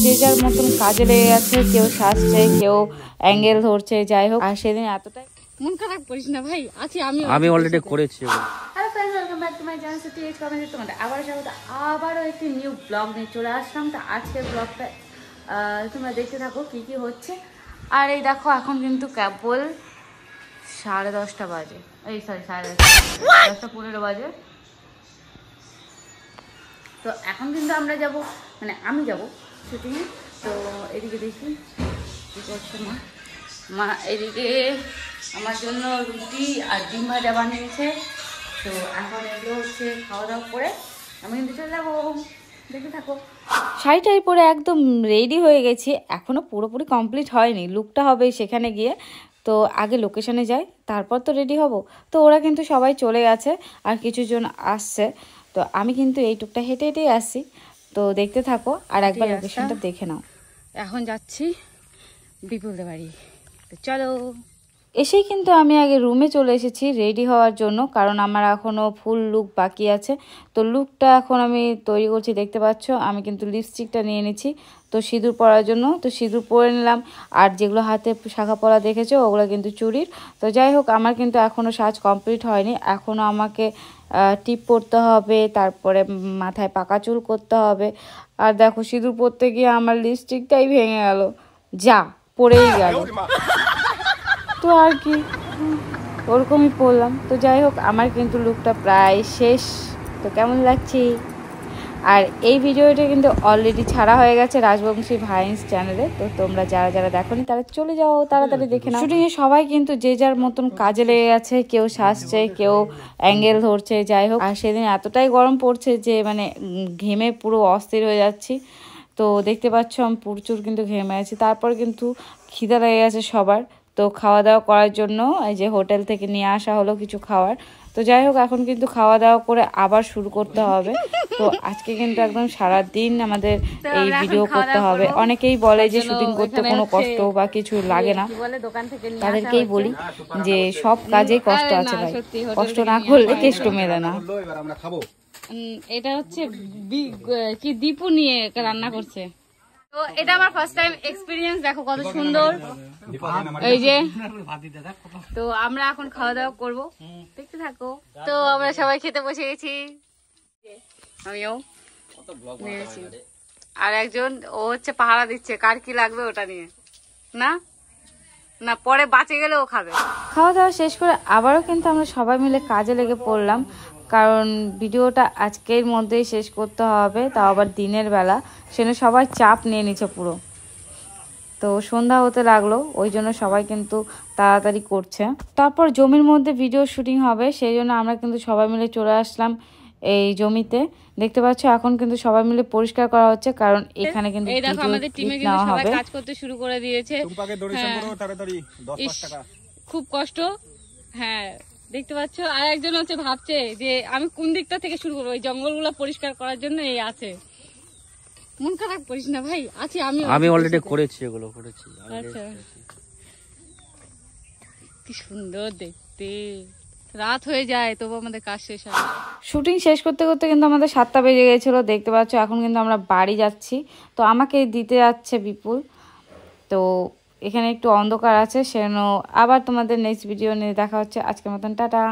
যে যার মতন কাজে লেগে গেছে, কেউ সাজছে, কেউ অ্যাঙ্গেল ধরছে, যাই হোক। আর সেদিন এতটাই মন খারাপ করিস না ভাই, আছি আমি অলরেডি করেছি। Hello friends, welcome back to my channel city H কমেন্টে তোমাদের আবারও একটি নিউ ব্লগ নিয়ে চলে আসলাম। তো আজকের ব্লগটা তোমরা দেখতে থাকো কী কী হচ্ছে। আর এই দেখো এখন কিন্তু কেবল 10:30 বাজে, এই সরি 10:15 বাজে। তো এখন কিন্তু আমরা যাব, মানে আমি যাব শুটিংয়ে। তো এদিকে দেখি কী করছে মা এদিকে আমার জন্য রুটি আর ডিম ভাজা বানিয়েছে। তো এখন এগুলো হচ্ছে খাওয়া দাওয়া করে আমি কিন্তু চলে যাবো, দেখে থাকো। শাড়িটাই পরে একদম রেডি হয়ে গেছি, এখনও পুরোপুরি কমপ্লিট হয়নি, লুকটা হবে সেখানে গিয়ে। তো আগে লোকেশনে যাই, তারপর তো রেডি হব। তো ওরা কিন্তু সবাই চলে গেছে আর কিছুজন আসছে। তো আমি কিন্তু এই টুকটা হেঁটে হেঁটেই আসছি। তো দেখতে থাকো আর একবার লোকেশনটা দেখে নাও। এখন যাচ্ছি বিপুলদের বাড়ি, তো চলো। এসেই কিন্তু আমি আগে রুমে চলে এসেছি রেডি হওয়ার জন্য, কারণ আমার এখনও ফুল লুক বাকি আছে। তো লুকটা এখন আমি তৈরি করছি, দেখতে পাচ্ছ। আমি কিন্তু লিপস্টিকটা নিয়ে নিচ্ছি তো সিঁদুর পরার জন্য। তো সিঁদুর পরে নিলাম, আর যেগুলো হাতে শাখা পরা দেখেছো ওগুলো কিন্তু চুড়ির। তো যাই হোক, আমার কিন্তু এখনও সাজ কমপ্লিট হয়নি, এখনও আমাকে টিপ পরতে হবে, তারপরে মাথায় পাকা চুল করতে হবে। আর দেখো সিঁদুর পরতে গিয়ে আমার লিপস্টিকটাই ভেঙে গেল, যা পড়েই গেল। তো আর কি, ওরকমই পড়লাম। তো যাই হোক, আমার কিন্তু লুকটা প্রায় শেষ। তো কেমন লাগছে? আর এই ভিডিওটা কিন্তু অলরেডি ছাড়া হয়ে গেছে রাজবংশী ভাইন্স চ্যানেলে। তো তোমরা যারা যারা দেখোনি তারা চলে যাও, তাড়াতাড়ি দেখে নাও। শুটিংয়ে সবাই কিন্তু যে যার মতন কাজে লেগে গেছে, কেউ সাজছে, কেউ অ্যাঙ্গেল ধরছে, যাই হোক। আর সেদিন এতটাই গরম পড়ছে যে মানে ঘেমে পুরো অস্থির হয়ে যাচ্ছি। তো দেখতে পাচ্ছ আমি প্রচুর কিন্তু ঘেমে আছি। তারপর কিন্তু খিদা লেগে গেছে সবার। তো খাওয়া দাওয়া করার জন্য এই যে হোটেল থেকে নিয়ে আসা হলো কিছু খাওয়ার। তো যাই হোক, এখন কিন্তু খাওয়া দাওয়া করে আবার শুরু করতে হবে। তো আজকে কিন্তু একদম সারাদিন আমাদের এই ভিডিও করতে হবে। অনেকেই বলে যে শুটিং করতে কোনো কষ্ট বা কিছু লাগে না, তাদেরকেই বলি যে সব কাজেই কষ্ট আছে ভাই, কষ্ট না করলে কেষ্ট মেলে না। এটা হচ্ছে কি দীপু নিয়ে রান্না করছে। তো এটা আমার ফার্স্ট টাইম এক্সপিরিয়েন্স, দেখো কত সুন্দর এই যে। তো আমরা এখন খাওয়া দাওয়া করবো, দেখতে থাকো। তো আমরা সবাই খেতে বসে গেছি, আমিও নিয়েছি। আর একজন ও হচ্ছে পাহারা দিচ্ছে কার কি লাগবে ওটা নিয়ে, না না পরে বাঁচে গেলে ও খাবে। খাওয়া দাওয়া শেষ করে আবারও কিন্তু আমরা সবাই মিলে কাজে লেগে পড়লাম, কারণ ভিডিওটা আজকের মধ্যেই শেষ করতে হবে, তাও আবার দিনের বেলা। সেজন্য সবাই চাপ নিয়ে নিচ্ছে পুরো। তো সন্ধ্যা হতে লাগলো, ওই জন্য সবাই কিন্তু তাড়াতাড়ি করছে। তারপর জমির মধ্যে ভিডিও শুটিং হবে, সেই জন্য আমরা কিন্তু সবাই মিলে চলে আসলাম এই জমিতে। দেখতে পাচ্ছ এখন কিন্তু সবাই মিলে পরিষ্কার করা হচ্ছে, কারণ এখানে কিন্তু এই দেখো আমাদের টিমে কিন্তু সবাই কাজ করতে শুরু করে দিয়েছে। খুব কষ্ট, হ্যাঁ দেখতে পাচ্ছ। আর একজন হচ্ছে ভাবছে যে আমি কোন দিকটা থেকে শুরু করবো, এই জঙ্গলগুলো পরিষ্কার করার জন্য এই আছে। মন খারাপ করিস না ভাই, আছি আমি অলরেডি করেছি, এগুলো করেছি। আচ্ছা, কি সুন্দর দেখতে, রাত হয়ে যায় তবু আমাদের কাজ শেষ হয়। শুটিং শেষ করতে করতে কিন্তু আমাদের 7টা বেজে গেছিলো, দেখতে পাচ্ছ। এখন কিন্তু আমরা বাড়ি যাচ্ছি, তো আমাকে দিতে যাচ্ছে বিপুল। তো এখানে একটু অন্ধকার আছে, সেজন্য আবার তোমাদের নেক্সট ভিডিও নিয়ে দেখা হচ্ছে। আজকের মতন টাটা।